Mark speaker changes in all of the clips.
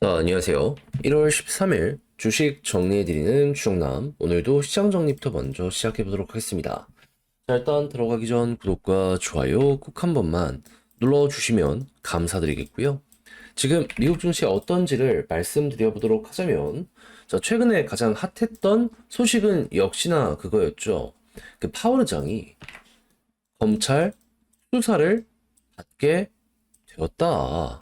Speaker 1: 안녕하세요. 1월 13일 주식 정리해드리는 주정남. 오늘도 시장 정리부터 먼저 시작해보도록 하겠습니다. 자, 일단 들어가기 전 구독과 좋아요 꼭 한 번만 눌러주시면 감사드리겠고요. 지금 미국 증시 어떤지를 말씀드려보도록 하자면, 자, 최근에 가장 핫했던 소식은 역시나 그거였죠. 그 파월 의장이 검찰 수사를 받게 되었다.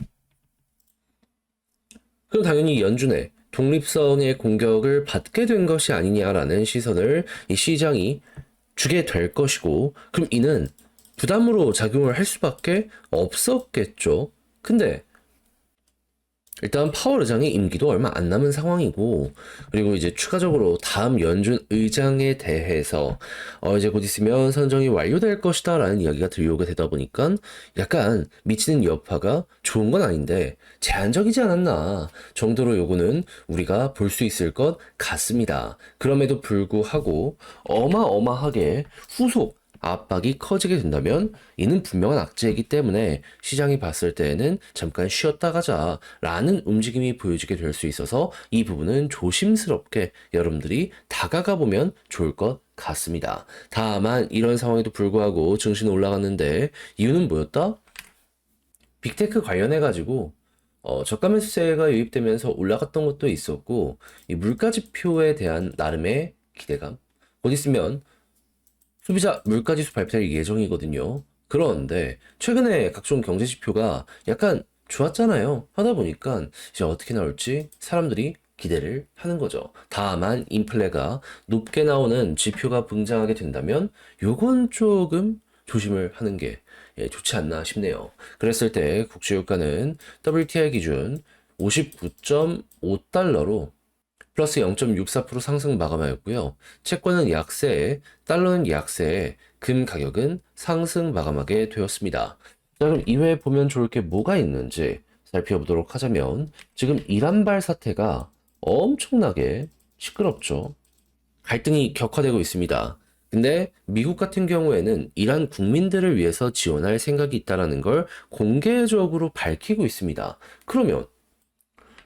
Speaker 1: 그럼 당연히 연준의 독립성의 공격을 받게 된 것이 아니냐라는 시선을 이 시장이 주게 될 것이고, 그럼 이는 부담으로 작용을 할 수밖에 없었겠죠. 근데 일단 파월 의장의 임기도 얼마 안 남은 상황이고, 그리고 이제 추가적으로 다음 연준 의장에 대해서 이제 곧 있으면 선정이 완료될 것이다라는 이야기가 들려오게 되다 보니까 약간 미치는 여파가 좋은 건 아닌데 제한적이지 않았나 정도로 요거는 우리가 볼 수 있을 것 같습니다. 그럼에도 불구하고 어마어마하게 후속 압박이 커지게 된다면 이는 분명한 악재이기 때문에 시장이 봤을 때에는 잠깐 쉬었다 가자라는 움직임이 보여지게 될 수 있어서 이 부분은 조심스럽게 여러분들이 다가가 보면 좋을 것 같습니다. 다만 이런 상황에도 불구하고 증시는 올라갔는데 이유는 뭐였다? 빅테크 관련해가지고 저가 매수세가 유입되면서 올라갔던 것도 있었고, 이 물가 지표에 대한 나름의 기대감, 곧 있으면 소비자 물가지수 발표될 예정이거든요. 그런데 최근에 각종 경제 지표가 약간 좋았잖아요. 하다 보니까 이제 어떻게 나올지 사람들이 기대를 하는 거죠. 다만 인플레가 높게 나오는 지표가 등장하게 된다면 요건 조금 조심을 하는 게 좋지 않나 싶네요. 그랬을 때 국제유가는 WTI 기준 59.5달러로 플러스 0.64% 상승 마감하였고요. 채권은 약세에, 달러는 약세에, 금 가격은 상승 마감하게 되었습니다. 자, 그럼 이외에 보면 좋을 게 뭐가 있는지 살펴보도록 하자면, 지금 이란발 사태가 엄청나게 시끄럽죠. 갈등이 격화되고 있습니다. 근데 미국 같은 경우에는 이란 국민들을 위해서 지원할 생각이 있다는 걸 공개적으로 밝히고 있습니다. 그러면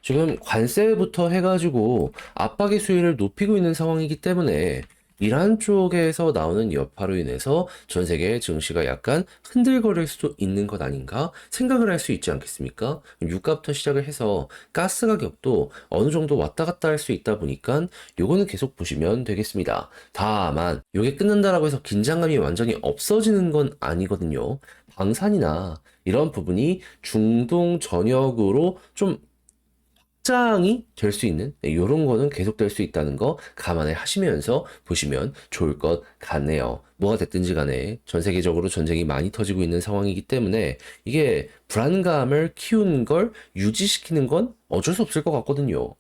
Speaker 1: 지금 관세부터 해가지고 압박의 수위를 높이고 있는 상황이기 때문에 이란 쪽에서 나오는 여파로 인해서 전 세계 증시가 약간 흔들거릴 수도 있는 것 아닌가 생각을 할 수 있지 않겠습니까? 유가부터 시작을 해서 가스 가격도 어느 정도 왔다 갔다 할 수 있다 보니까 요거는 계속 보시면 되겠습니다. 다만 요게 끝난다라고 해서 긴장감이 완전히 없어지는 건 아니거든요. 방산이나 이런 부분이 중동 전역으로 좀 확장이 될 수 있는 이런 거는 계속될 수 있다는 거 감안을 하시면서 보시면 좋을 것 같네요. 뭐가 됐든지 간에 전 세계적으로 전쟁이 많이 터지고 있는 상황이기 때문에 이게 불안감을 키우는 걸 유지시키는 건 어쩔 수 없을 것 같거든요.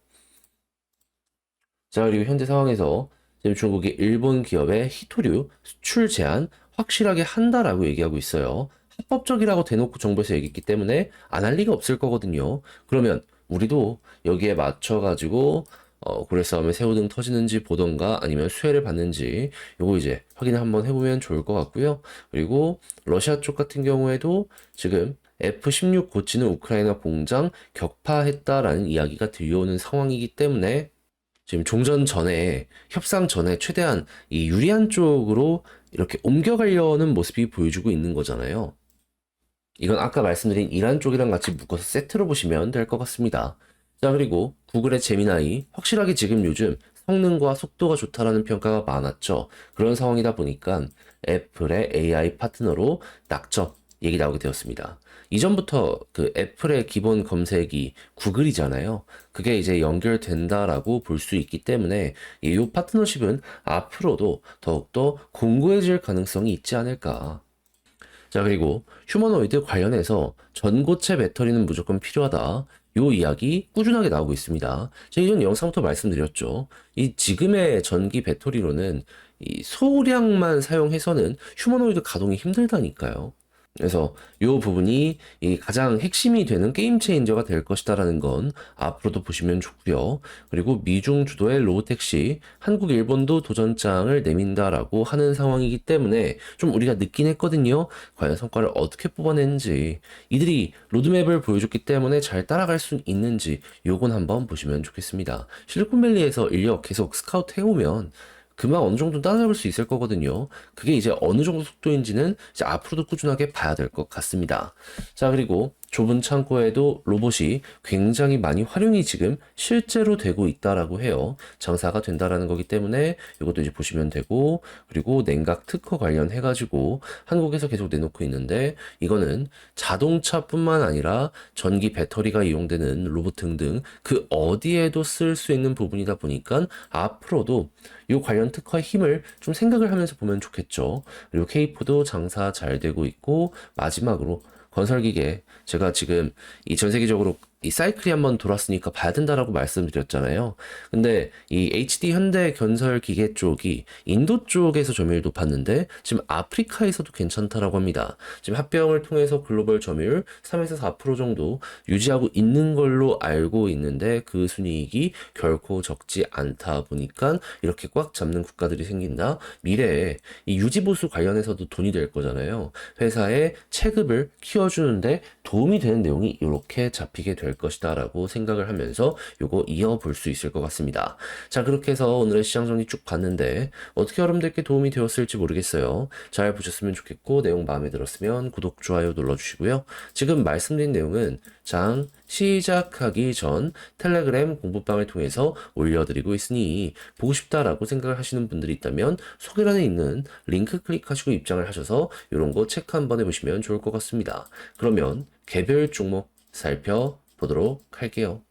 Speaker 1: 자, 그리고 현재 상황에서 지금 중국이 일본 기업의 히토류 수출 제한 확실하게 한다라고 얘기하고 있어요. 합법적이라고 대놓고 정부에서 얘기했기 때문에 안 할 리가 없을 거거든요. 그러면 우리도 여기에 맞춰가지고 고래 싸움에 새우등 터지는지 보던가 아니면 수혜를 받는지 요거 이제 확인을 한번 해보면 좋을 것 같고요. 그리고 러시아 쪽 같은 경우에도 지금 F-16 고치는 우크라이나 공장 격파했다라는 이야기가 들려오는 상황이기 때문에 지금 종전 전에 협상 전에 최대한 이 유리한 쪽으로 이렇게 옮겨가려는 모습이 보여주고 있는 거잖아요. 이건 아까 말씀드린 이란 쪽이랑 같이 묶어서 세트로 보시면 될 것 같습니다. 자, 그리고 구글의 제미나이 확실하게 지금 요즘 성능과 속도가 좋다라는 평가가 많았죠. 그런 상황이다 보니까 애플의 AI 파트너로 낙점 얘기 나오게 되었습니다. 이전부터 그 애플의 기본 검색이 구글이잖아요. 그게 이제 연결된다라고 볼 수 있기 때문에 이 파트너십은 앞으로도 더욱더 공고해질 가능성이 있지 않을까. 자, 그리고 휴머노이드 관련해서 전고체 배터리는 무조건 필요하다. 요 이야기 꾸준하게 나오고 있습니다. 제가 이전 영상부터 말씀드렸죠. 이 지금의 전기 배터리로는 이 소량만 사용해서는 휴머노이드 가동이 힘들다니까요. 그래서 이 부분이 이 가장 핵심이 되는 게임 체인저가 될 것이다라는 건 앞으로도 보시면 좋고요. 그리고 미중 주도의 로보택시, 한국, 일본도 도전장을 내민다라고 하는 상황이기 때문에 좀 우리가 늦긴 했거든요. 과연 성과를 어떻게 뽑아내는지, 이들이 로드맵을 보여줬기 때문에 잘 따라갈 수 있는지 요건 한번 보시면 좋겠습니다. 실리콘밸리에서 인력 계속 스카우트 해오면 금방 어느 정도 따라잡을 수 있을 거거든요. 그게 이제 어느 정도 속도인지는 이제 앞으로도 꾸준하게 봐야 될 것 같습니다. 자, 그리고 좁은 창고에도 로봇이 굉장히 많이 활용이 지금 실제로 되고 있다라고 해요. 장사가 된다라는 거기 때문에 이것도 이제 보시면 되고, 그리고 냉각 특허 관련해가지고 한국에서 계속 내놓고 있는데, 이거는 자동차뿐만 아니라 전기 배터리가 이용되는 로봇 등등 그 어디에도 쓸 수 있는 부분이다 보니까 앞으로도 이 관련 특허의 힘을 좀 생각을 하면서 보면 좋겠죠. 그리고 K4도 장사 잘 되고 있고, 마지막으로 건설기계, 제가 지금 이 전 세계적으로 이 사이클이 한번 돌았으니까 봐야 된다라고 말씀드렸잖아요. 근데 이 HD 현대 건설 기계 쪽이 인도 쪽에서 점유율 높았는데 지금 아프리카에서도 괜찮다라고 합니다. 지금 합병을 통해서 글로벌 점유율 3에서 4% 정도 유지하고 있는 걸로 알고 있는데 그 순이익이 결코 적지 않다 보니까 이렇게 꽉 잡는 국가들이 생긴다. 미래에 이 유지보수 관련해서도 돈이 될 거잖아요. 회사의 체급을 키워주는데 도움이 되는 내용이 이렇게 잡히게 될 것이다라고 생각을 하면서 요거 이어볼 수 있을 것 같습니다. 자, 그렇게 해서 오늘의 시장 정리 쭉 봤는데 어떻게 여러분들께 도움이 되었을지 모르겠어요. 잘 보셨으면 좋겠고 내용 마음에 들었으면 구독, 좋아요 눌러주시고요. 지금 말씀드린 내용은 장 시작하기 전 텔레그램 공부방을 통해서 올려드리고 있으니 보고 싶다라고 생각을 하시는 분들이 있다면 소개란에 있는 링크 클릭하시고 입장을 하셔서 이런 거 체크 한번 해보시면 좋을 것 같습니다. 그러면 개별 종목 살펴보도록 할게요.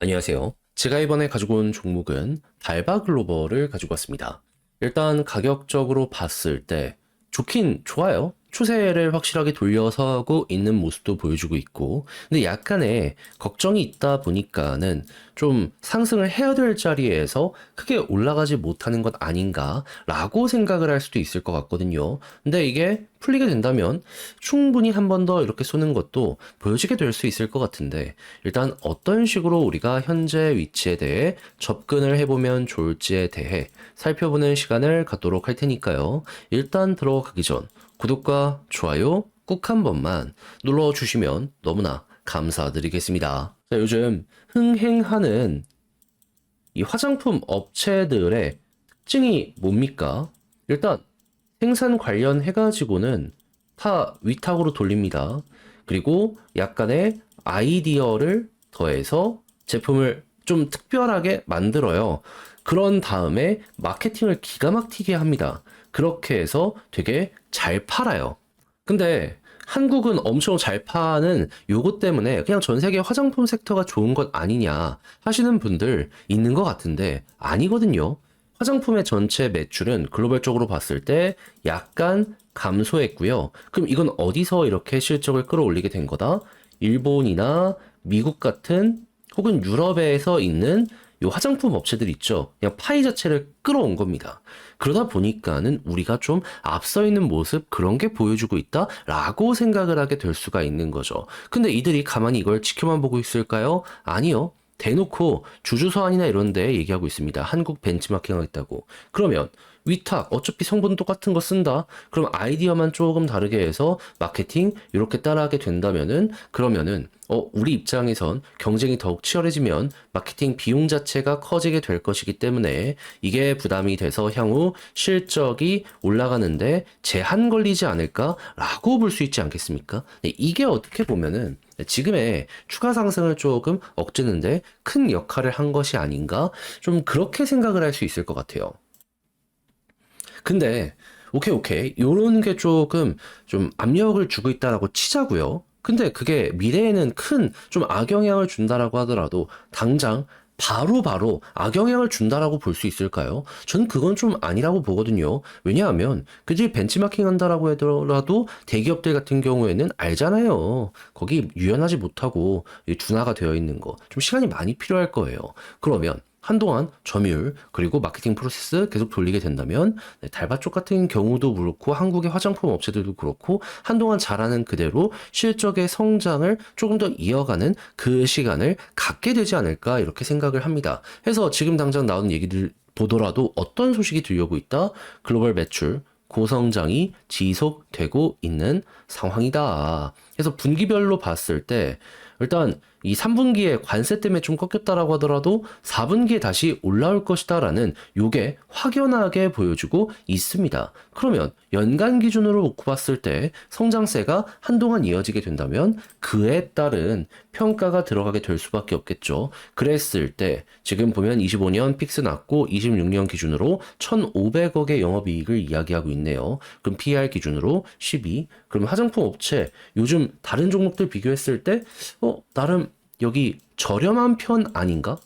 Speaker 1: 안녕하세요. 제가 이번에 가지고 온 종목은 달바글로벌을 가지고 왔습니다. 일단 가격적으로 봤을 때 좋긴 좋아요. 추세를 확실하게 돌려서고 있는 모습도 보여주고 있고, 근데 약간의 걱정이 있다 보니까는 좀 상승을 해야 될 자리에서 크게 올라가지 못하는 것 아닌가라고 생각을 할 수도 있을 것 같거든요. 근데 이게 풀리게 된다면 충분히 한 번 더 이렇게 쏘는 것도 보여지게 될 수 있을 것 같은데, 일단 어떤 식으로 우리가 현재 위치에 대해 접근을 해보면 좋을지에 대해 살펴보는 시간을 갖도록 할 테니까요. 일단 들어가기 전 구독과 좋아요 꼭 한 번만 눌러주시면 너무나 감사드리겠습니다. 자, 요즘 흥행하는 이 화장품 업체들의 특징이 뭡니까? 일단 생산 관련해가지고는 다 위탁으로 돌립니다. 그리고 약간의 아이디어를 더해서 제품을 좀 특별하게 만들어요. 그런 다음에 마케팅을 기가 막히게 합니다. 그렇게 해서 되게 잘 팔아요. 근데 한국은 엄청 잘 파는 요것 때문에 그냥 전 세계 화장품 섹터가 좋은 것 아니냐 하시는 분들 있는 것 같은데 아니거든요. 화장품의 전체 매출은 글로벌적으로 봤을 때 약간 감소했고요. 그럼 이건 어디서 이렇게 실적을 끌어올리게 된 거다? 일본이나 미국 같은 혹은 유럽에서 있는 요 화장품 업체들 있죠. 그냥 파이 자체를 끌어온 겁니다. 그러다 보니까는 우리가 좀 앞서 있는 모습 그런 게 보여주고 있다라고 생각을 하게 될 수가 있는 거죠. 근데 이들이 가만히 이걸 지켜만 보고 있을까요? 아니요. 대놓고 주주서한이나 이런 데 얘기하고 있습니다. 한국 벤치마킹 하겠다고. 그러면 위탁 어차피 성분 똑같은 거 쓴다. 그럼 아이디어만 조금 다르게 해서 마케팅 이렇게 따라하게 된다면은 그러면은 우리 입장에선 경쟁이 더욱 치열해지면 마케팅 비용 자체가 커지게 될 것이기 때문에 이게 부담이 돼서 향후 실적이 올라가는데 제한 걸리지 않을까라고 볼 수 있지 않겠습니까? 네, 이게 어떻게 보면은 지금의 추가 상승을 조금 억제는데 큰 역할을 한 것이 아닌가? 좀 그렇게 생각을 할 수 있을 것 같아요. 근데 오케이 요런 게 조금 좀 압력을 주고 있다라고 치자고요. 근데 그게 미래에는 큰 좀 악영향을 준다라고 하더라도 당장 바로 악영향을 준다라고 볼 수 있을까요? 전 그건 좀 아니라고 보거든요. 왜냐하면 그들이 벤치마킹 한다라고 하더라도 대기업들 같은 경우에는 알잖아요. 거기 유연하지 못하고 둔화가 되어 있는 거. 좀 시간이 많이 필요할 거예요. 그러면 한동안 점유율 그리고 마케팅 프로세스 계속 돌리게 된다면 달바쪽 같은 경우도 그렇고 한국의 화장품 업체들도 그렇고 한동안 잘하는 그대로 실적의 성장을 조금 더 이어가는 그 시간을 갖게 되지 않을까 이렇게 생각을 합니다. 해서 지금 당장 나오는 얘기들 보더라도 어떤 소식이 들려오고 있다? 글로벌 매출 고성장이 지속되고 있는 상황이다. 그래서 분기별로 봤을 때 일단 이 3분기에 관세 때문에 좀 꺾였다라고 하더라도 4분기에 다시 올라올 것이다라는 요게 확연하게 보여주고 있습니다. 그러면 연간 기준으로 놓고 봤을 때 성장세가 한동안 이어지게 된다면 그에 따른 평가가 들어가게 될 수밖에 없겠죠. 그랬을 때 지금 보면 25년 픽스 났고 26년 기준으로 1,500억의 영업이익을 이야기하고 있네요. 그럼 PER 기준으로 12. 그럼 화장품 업체 요즘 다른 종목들 비교했을 때 나름 여기 저렴한 편 아닌가?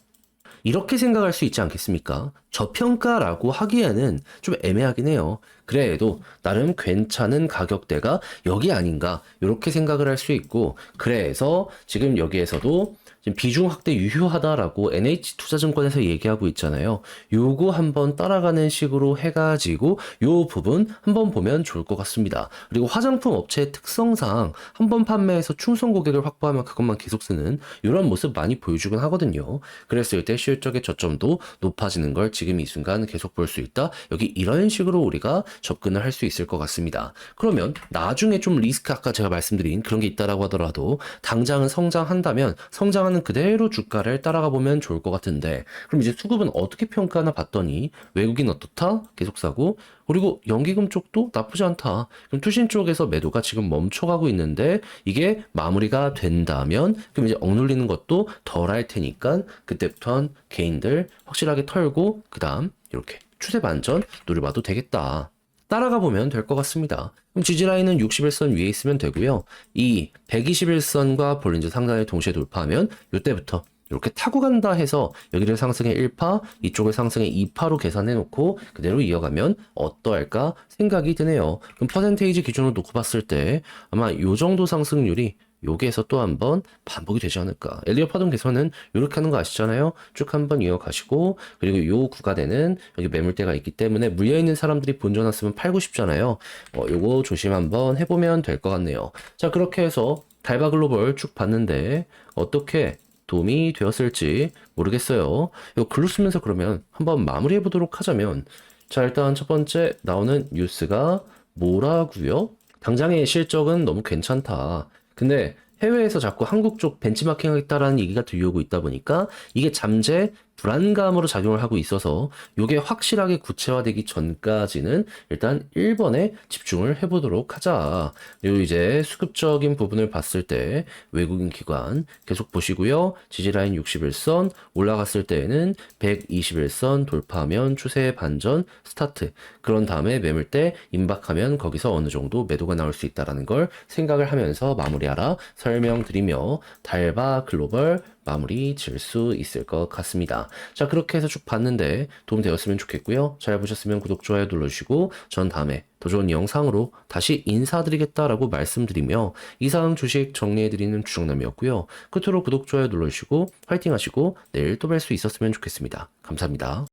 Speaker 1: 이렇게 생각할 수 있지 않겠습니까? 저평가라고 하기에는 좀 애매하긴 해요. 그래도 나름 괜찮은 가격대가 여기 아닌가 이렇게 생각을 할 수 있고 그래서 지금 여기에서도 지금 비중 확대 유효하다라고 NH투자증권에서 얘기하고 있잖아요. 요거 한번 따라가는 식으로 해가지고 요 부분 한번 보면 좋을 것 같습니다. 그리고 화장품 업체의 특성상 한번 판매해서 충성 고객을 확보하면 그것만 계속 쓰는 이런 모습 많이 보여주곤 하거든요. 그랬을 때 실적의 저점도 높아지는 걸 지금 이 순간 계속 볼 수 있다. 여기 이런 식으로 우리가 접근을 할 수 있을 것 같습니다. 그러면 나중에 좀 리스크 아까 제가 말씀드린 그런 게 있다라고 하더라도 당장은 성장한다면 성장하는 그대로 주가를 따라가 보면 좋을 것 같은데 그럼 이제 수급은 어떻게 평가하나 봤더니 외국인 어떻다? 계속 사고 그리고 연기금 쪽도 나쁘지 않다. 그럼 투신 쪽에서 매도가 지금 멈춰가고 있는데 이게 마무리가 된다면 그럼 이제 억눌리는 것도 덜 할 테니까 그때부터는 개인들 확실하게 털고 그 다음 이렇게 추세 반전 노려봐도 되겠다. 따라가 보면 될 것 같습니다. 그럼 지지라인은 61선 위에 있으면 되고요. 이 121선과 볼린저 상단을 동시에 돌파하면 이때부터 이렇게 타고 간다 해서 여기를 상승의 1파, 이쪽을 상승의 2파로 계산해 놓고 그대로 이어가면 어떠할까 생각이 드네요. 그럼 퍼센테이지 기준으로 놓고 봤을 때 아마 요 정도 상승률이 여기에서 또 한번 반복이 되지 않을까. 엘리엇 파동 개선은 이렇게 하는 거 아시잖아요. 쭉 한번 이어가시고 그리고 요 구간에는 여기 매물대가 있기 때문에 물려있는 사람들이 본전 왔으면 팔고 싶잖아요. 요거 조심 한번 해보면 될 것 같네요. 자 그렇게 해서 달바 글로벌 쭉 봤는데 어떻게 도움이 되었을지 모르겠어요. 이거 글로 쓰면서 그러면 한번 마무리해 보도록 하자면 자 일단 첫 번째 나오는 뉴스가 뭐라고요? 당장의 실적은 너무 괜찮다. 근데 해외에서 자꾸 한국 쪽 벤치마킹 하겠다라는 얘기가 들려오고 있다 보니까 이게 잠재 불안감으로 작용을 하고 있어서 이게 확실하게 구체화되기 전까지는 일단 1번에 집중을 해보도록 하자. 그리고 이제 수급적인 부분을 봤을 때 외국인 기관 계속 보시고요. 지지라인 61선 올라갔을 때에는 121선 돌파하면 추세 반전 스타트. 그런 다음에 매물대 임박하면 거기서 어느 정도 매도가 나올 수 있다는 걸 생각을 하면서 마무리하라 설명드리며 달바 글로벌 마무리 질 수 있을 것 같습니다. 자 그렇게 해서 쭉 봤는데 도움 되었으면 좋겠고요. 잘 보셨으면 구독, 좋아요 눌러주시고 전 다음에 더 좋은 영상으로 다시 인사드리겠다라고 말씀드리며 이상 주식 정리해드리는 주정남이었고요. 끝으로 구독, 좋아요 눌러주시고 화이팅 하시고 내일 또 뵐 수 있었으면 좋겠습니다. 감사합니다.